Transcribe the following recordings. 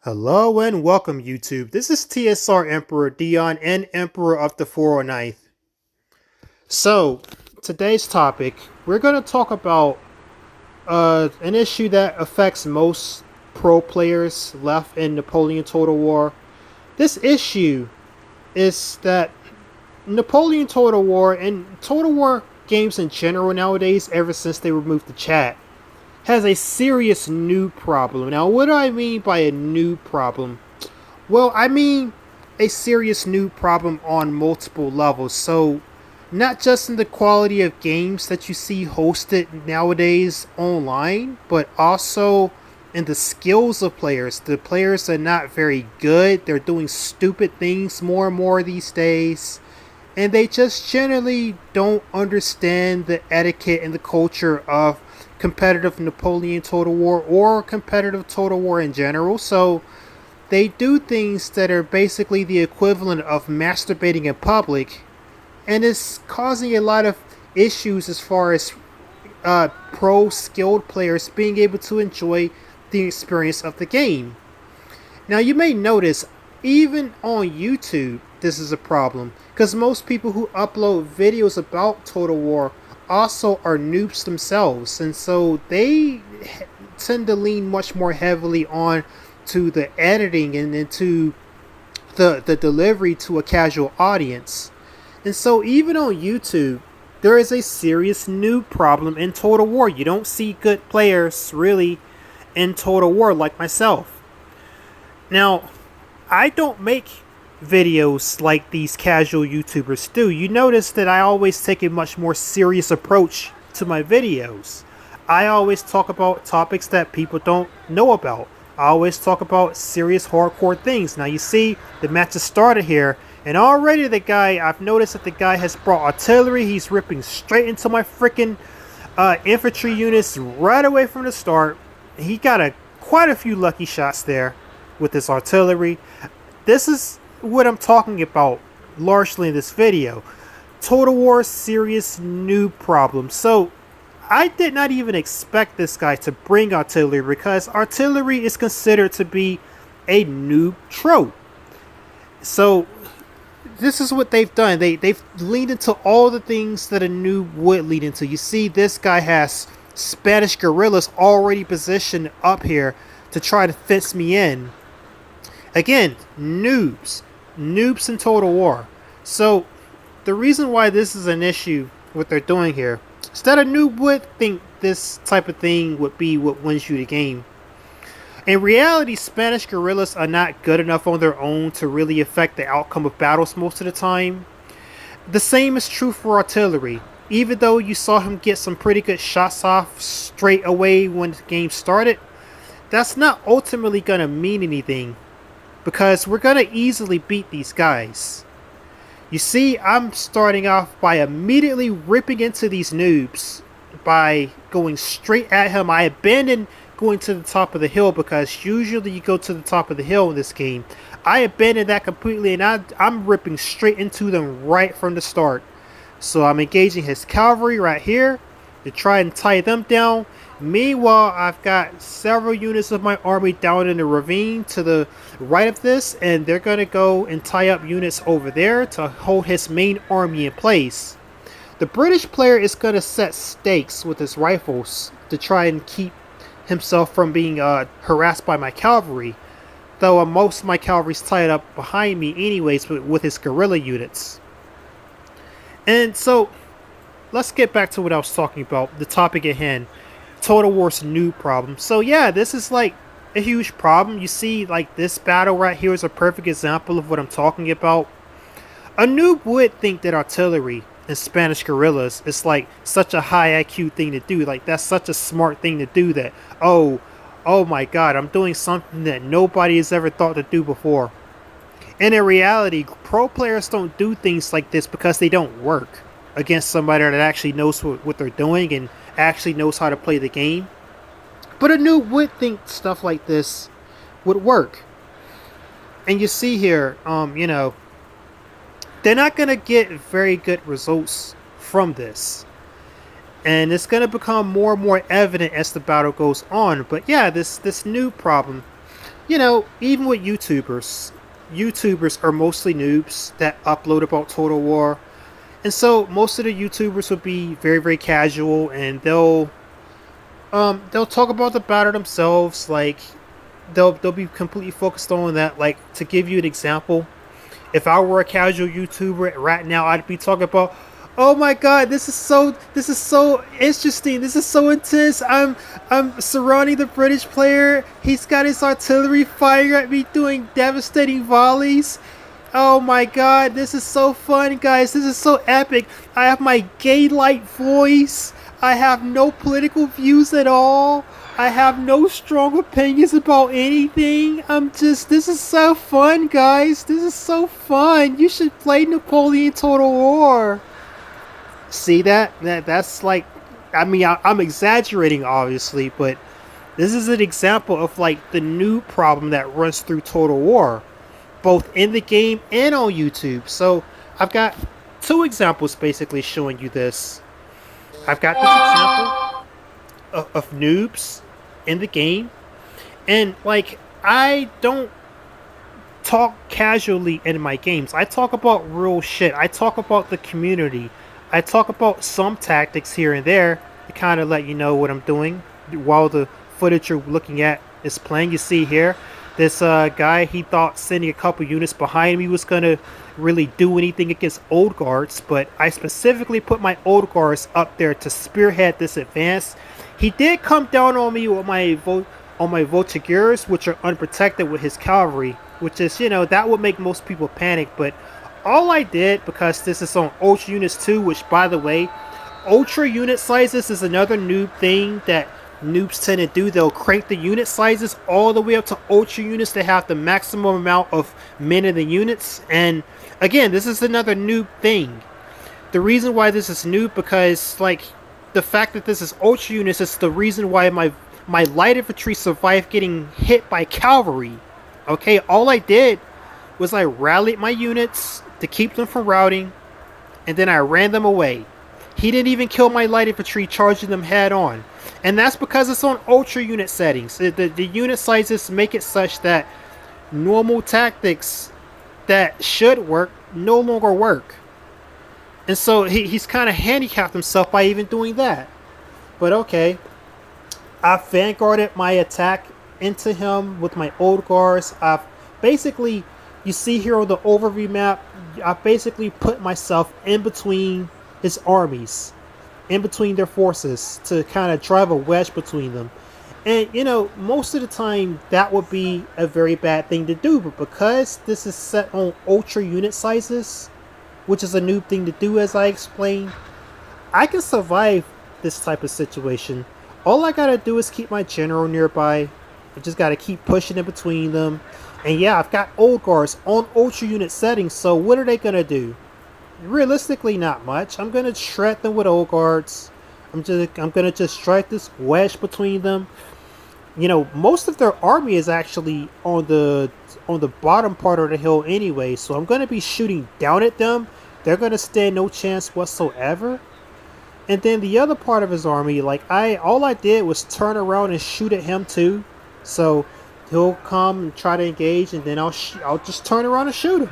Hello and welcome YouTube. This is TSR Emperor Dion and Emperor of the 409th. So, today's topic, we're going to talk about an issue that affects most pro players left in Napoleon Total War. This issue is that Napoleon Total War and Total War games in general nowadays, ever since they removed the chat, has a serious noob problem. Now, what do I mean by a noob problem? Well, I mean a serious noob problem on multiple levels. So, not just in the quality of games that you see hosted nowadays online, but also in the skills of players. The players are not very good. They're doing stupid things more and more these days. And they just generally don't understand the etiquette and the culture of competitive Napoleon Total War or competitive Total War in general. So they do things that are basically the equivalent of masturbating in public, and it's causing a lot of issues as far as pro skilled players being able to enjoy the experience of the game. Now, you may notice even on YouTube this is a problem, because most people who upload videos about Total War also are noobs themselves, and so they tend to lean much more heavily on to the editing and into the delivery to a casual audience. And so even on YouTube, there is a serious noob problem in Total War. You don't see good players really in Total War like myself. Now, I don't make videos like these casual YouTubers do. You notice that I always take a much more serious approach to my videos. I always talk about topics that people don't know about. I always talk about serious hardcore things. Now you see the match has started here, and already I've noticed that the guy has brought artillery. He's ripping straight into my freaking infantry units right away from the start. He got quite a few lucky shots there with his artillery. This is what I'm talking about largely in this video. Total War serious noob problem. So I did not even expect this guy to bring artillery, because artillery is considered to be a noob trope. So this is what they've done. They've leaned into all the things that a noob would lead into. You see, this guy has Spanish guerrillas already positioned up here to try to fence me in. Again, noobs in Total War. So the reason why this is an issue, what they're doing here, is that a noob would think this type of thing would be what wins you the game. In reality, Spanish guerrillas are not good enough on their own to really affect the outcome of battles most of the time. The same is true for artillery. Even though you saw him get some pretty good shots off straight away when the game started, that's not ultimately going to mean anything, because we're going to easily beat these guys. You see, I'm starting off by immediately ripping into these noobs by going straight at him. I abandoned going to the top of the hill, because usually you go to the top of the hill in this game. I abandoned that completely, and I'm ripping straight into them right from the start. So I'm engaging his cavalry right here to try and tie them down. Meanwhile, I've got several units of my army down in the ravine to the right of this, and they're going to go and tie up units over there to hold his main army in place. The British player is going to set stakes with his rifles to try and keep himself from being harassed by my cavalry, though most of my cavalry's tied up behind me anyways with his guerrilla units. And so let's get back to what I was talking about, the topic at hand. Total War's noob problem. So yeah, this is like a huge problem. You see, like, this battle right here is a perfect example of what I'm talking about. A noob would think that artillery and Spanish guerrillas is like such a high IQ thing to do. Like, that's such a smart thing to do, that oh my god, I'm doing something that nobody has ever thought to do before. And in reality, pro players don't do things like this because they don't work against somebody that actually knows what they're doing and actually knows how to play the game. But a noob would think stuff like this would work. And you see here, they're not going to get very good results from this. And it's going to become more and more evident as the battle goes on. But yeah, this new problem. even with YouTubers are mostly noobs that upload about Total War. And so most of the YouTubers will be very, very casual, and they'll talk about the battle themselves. Like they'll be completely focused on that. Like, to give you an example, if I were a casual YouTuber right now, I'd be talking about, oh my god, this is so interesting. This is so intense. I'm surrounding the British player. He's got his artillery firing at me, doing devastating volleys. Oh my god, this is so fun, guys. This is so epic. I have my gay light voice. I have no political views at all. I have no strong opinions about anything. This is so fun, guys. This is so fun. You should play Napoleon Total War. See that? That's like, I mean, I'm exaggerating, obviously, but this is an example of like the new problem that runs through Total War, both in the game and on YouTube. So I've got two examples basically showing you this. I've got this example of noobs in the game, and like, I don't talk casually in my games. I talk about real shit. I talk about the community. I talk about some tactics here and there to kind of let you know what I'm doing while the footage you're looking at is playing. You see here, this guy, he thought sending a couple units behind me was gonna really do anything against old guards, but I specifically put my old guards up there to spearhead this advance. He did come down on me with my Voltigeurs, which are unprotected with his cavalry, which is, that would make most people panic. But all I did, because this is on Ultra Units 2, which, by the way, Ultra unit sizes is another noob thing that noobs tend to do. They'll crank the unit sizes all the way up to Ultra units to have the maximum amount of men in the units. And again, this is another noob thing. The reason why this is noob, because like, the fact that this is Ultra units is the reason why my light infantry survived getting hit by cavalry. Okay, all I did was I rallied my units to keep them from routing, and then I ran them away. He didn't even kill my light infantry, charging them head on. And that's because it's on Ultra unit settings. The unit sizes make it such that normal tactics that should work no longer work. And so he's kind of handicapped himself by even doing that. But okay, I vanguarded my attack into him with my old guards. I've basically, you see here on the overview map, I basically put myself in between his armies, in between their forces, to kind of drive a wedge between them. And most of the time that would be a very bad thing to do, but because this is set on Ultra unit sizes, which is a new thing to do, as I explained, I can survive this type of situation. All I gotta do is keep my general nearby. I just gotta keep pushing in between them. And yeah, I've got old guards on Ultra unit settings, so what are they gonna do? Realistically, not much. I'm gonna shred them with old guards. I'm gonna just strike this wedge between them. Most of their army is actually on the bottom part of the hill anyway, so I'm gonna be shooting down at them. They're gonna stand no chance whatsoever. And then the other part of his army, like, all I did was turn around and shoot at him too. So he'll come and try to engage, and then I'll just turn around and shoot him,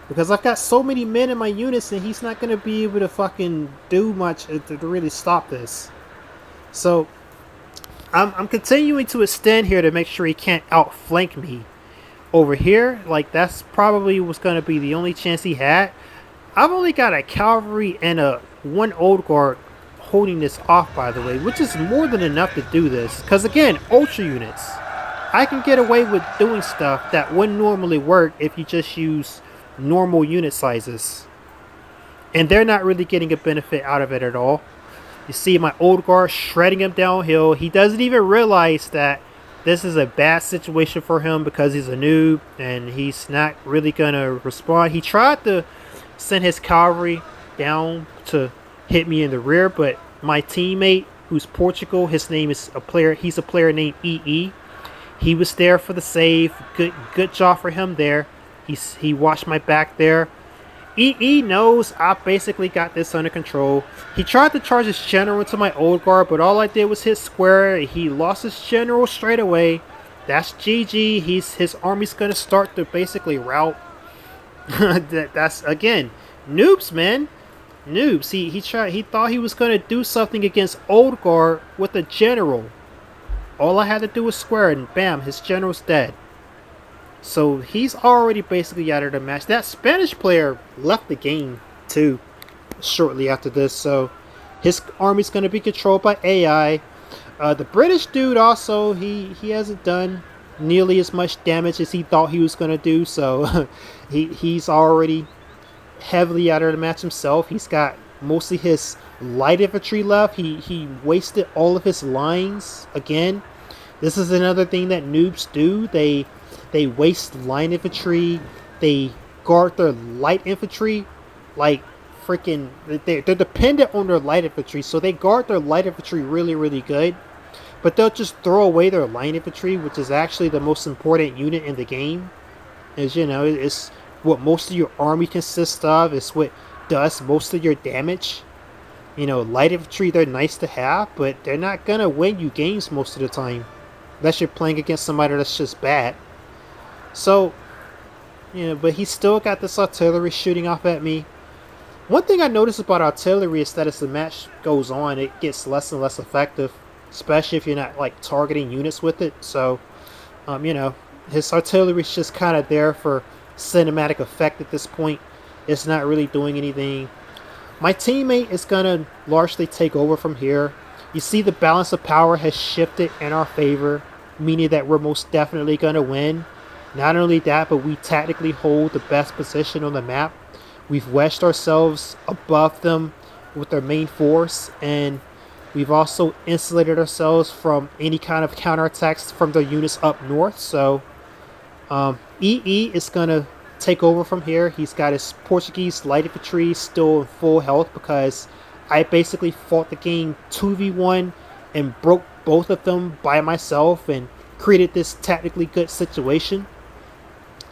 because I've got so many men in my units, and he's not gonna be able to fucking do much to really stop this. So I'm continuing to extend here to make sure he can't outflank me over here. Like, that's probably was going to be the only chance he had. I've only got a cavalry and one old guard holding this off, by the way, which is more than enough to do this. Because again, Ultra units, I can get away with doing stuff that wouldn't normally work if you just use normal unit sizes. And they're not really getting a benefit out of it at all. You see my old guard shredding him downhill. He doesn't even realize that this is a bad situation for him because he's a noob and he's not really going to respond. He tried to send his cavalry down to hit me in the rear, but my teammate, who's Portugal, he's a player named EE. He was there for the save. Good job for him there. He watched my back there. EE knows I basically got this under control. He tried to charge his general into my old guard, but all I did was hit square. He lost his general straight away. That's GG. His army's gonna start to basically rout. That's again, noobs, man. Noobs. He thought he was gonna do something against Old Guard with a general. All I had to do was square it, and bam, his general's dead. So he's already basically out of the match. That Spanish player left the game too shortly after this, so his army's going to be controlled by AI. The British dude also, he hasn't done nearly as much damage as he thought he was going to do, so he's already heavily out of the match himself. He's got mostly his light infantry left. He wasted all of his lines again. This is another thing that noobs do. They waste line infantry. They guard their light infantry like freaking. They're dependent on their light infantry, so they guard their light infantry really good. But they'll just throw away their line infantry, which is actually the most important unit in the game. As you know, it's what most of your army consists of. It's what does most of your damage. You know, light infantry, they're nice to have, but they're not gonna win you games most of the time, unless you're playing against somebody that's just bad. So, you know, but he's still got this artillery shooting off at me. One thing I noticed about artillery is that as the match goes on, it gets less and less effective, especially if you're not like targeting units with it. So, you know, his artillery is just kind of there for cinematic effect at this point. It's not really doing anything. My teammate is gonna largely take over from here. You see, the balance of power has shifted in our favor, meaning that we're most definitely gonna win. Not only that, but we tactically hold the best position on the map. We've wedged ourselves above them with our main force, and we've also insulated ourselves from any kind of counterattacks from the units up north. So EE is going to take over from here. He's got his Portuguese light infantry still in full health because I basically fought the game 2v1 and broke both of them by myself and created this tactically good situation.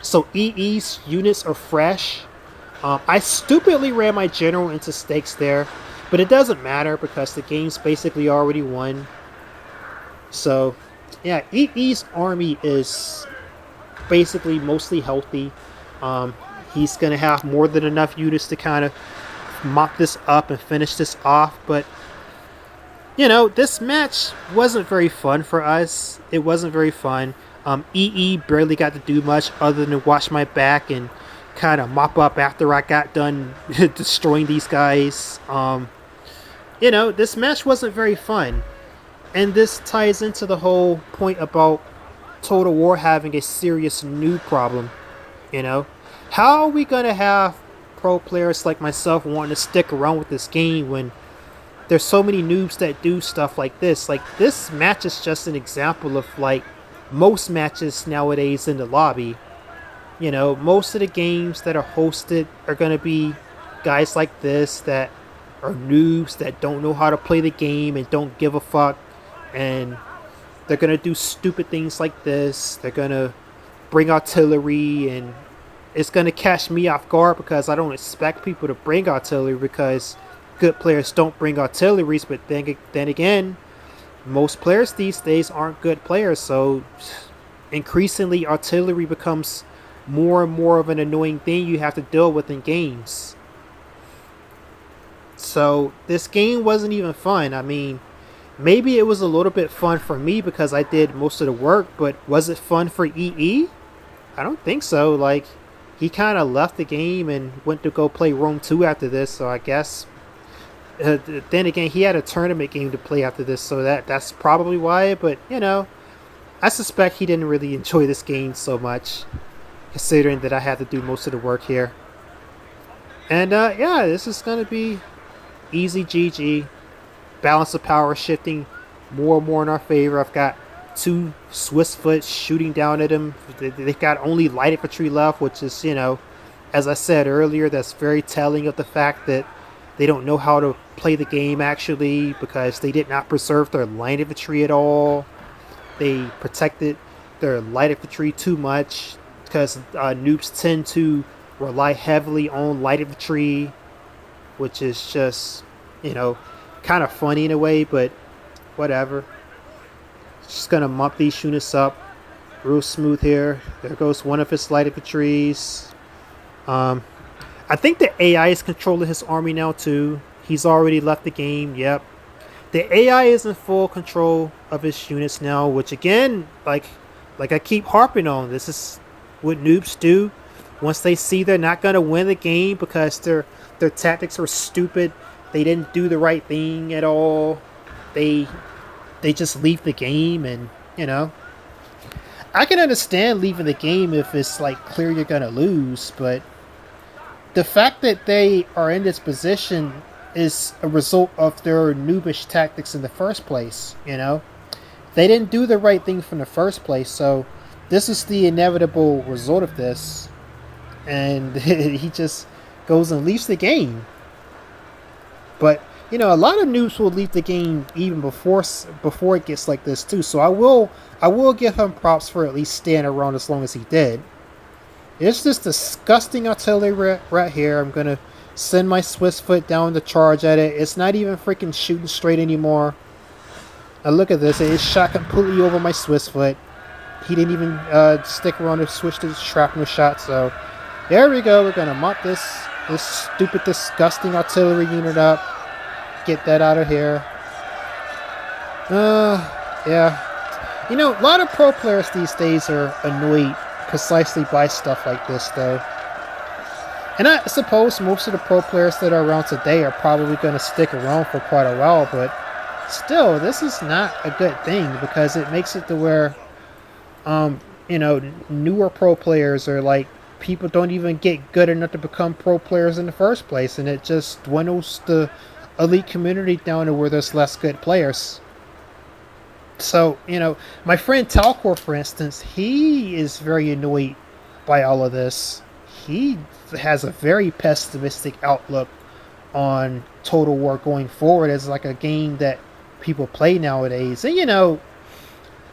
So EE's units are fresh. I stupidly ran my general into stakes there, but it doesn't matter because the game's basically already won. So yeah, EE's army is basically mostly healthy. He's going to have more than enough units to kind of mop this up and finish this off, but you know, this match wasn't very fun for us. It wasn't very fun. EE barely got to do much other than watch my back and kind of mop up after I got done destroying these guys. You know, this match wasn't very fun. And this ties into the whole point about Total War having a serious noob problem. You know, how are we going to have pro players like myself wanting to stick around with this game when there's so many noobs that do stuff like this? Like, this match is just an example of like most matches nowadays in the lobby. You know, most of the games that are hosted are going to be guys like this that are noobs that don't know how to play the game and don't give a fuck, and they're going to do stupid things like this. They're going to bring artillery, and it's going to catch me off guard because I don't expect people to bring artillery because good players don't bring artilleries. But then again, most players these days aren't good players, so increasingly artillery becomes more and more of an annoying thing you have to deal with in games. So this game wasn't even fun. I mean, maybe it was a little bit fun for me because I did most of the work, but was it fun for EE? I don't think so. Like, he kind of left the game and went to go play Rome 2 after this, so I guess then again, he had a tournament game to play after this, so that's probably why. But you know, I suspect he didn't really enjoy this game so much, considering that I had to do most of the work here. And yeah, this is gonna be easy GG. Balance of power shifting more and more in our favor. I've got two Swiss foot shooting down at him. They've got only light infantry left, which is, you know, as I said earlier, that's very telling of the fact that they don't know how to play the game actually, because they did not preserve their light infantry at all. They protected their light infantry too much because noobs tend to rely heavily on light infantry, which is just, you know, kind of funny in a way, but whatever. Just gonna mop these units up. real smooth here. There goes one of his light infantries. I think the AI is controlling his army now too. He's already left the game. Yep. The AI is in full control of his units now, which again, like I keep harping on, this is what noobs do. Once they see they're not gonna win the game because their tactics were stupid, they didn't do the right thing at all. They they just leave the game, and I can understand leaving the game if it's like clear you're gonna lose, but the fact that they are in this position is a result of their noobish tactics in the first place. They didn't do the right thing from the first place, so this is the inevitable result of this, and he just goes and leaves the game. But a lot of noobs will leave the game even before it gets like this too. So I will give him props for at least staying around as long as he did. It's this disgusting artillery right here. I'm gonna send my Swiss foot down to charge at it. It's not even freaking shooting straight anymore. Now look at this. It shot completely over my Swiss foot. He didn't even stick around to switch to the shrapnel shot. So there we go. We're gonna mop this stupid, disgusting artillery unit up. Get that out of here. Yeah. A lot of pro players these days are annoyed precisely by stuff like this, though. And I suppose most of the pro players that are around today are probably going to stick around for quite a while, but still, this is not a good thing because it makes it to where, newer pro players are like, people don't even get good enough to become pro players in the first place, and it just dwindles the elite community down to where there's less good players. So, my friend Talcor, for instance, he is very annoyed by all of this. He has a very pessimistic outlook on Total War going forward as like a game that people play nowadays. And, a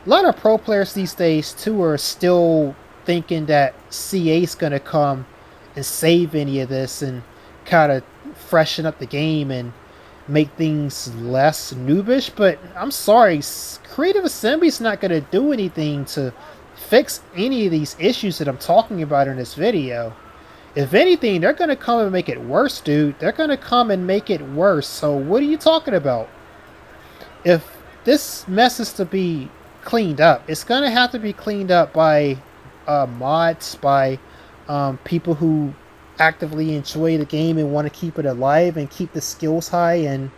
lot of pro players these days, too, are still thinking that CA is going to come and save any of this and kind of freshen up the game and make things less noobish. But I'm sorry, Creative Assembly is not going to do anything to fix any of these issues that I'm talking about in this video. If anything, they're going to come and make it worse, dude. They're going to come and make it worse. So what are you talking about? If this mess is to be cleaned up, it's going to have to be cleaned up by mods, by people who actively enjoy the game and want to keep it alive and keep the skills high. And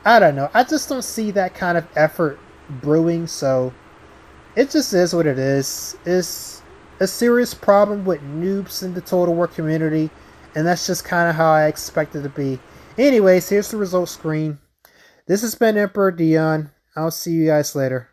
I don't know, I just don't see that kind of effort brewing. So it just is what it is. It's a serious problem with noobs in the Total War community, and that's just kind of how I expect it to be. Anyways, here's the results screen. This has been Emperor Dion. I'll see you guys later.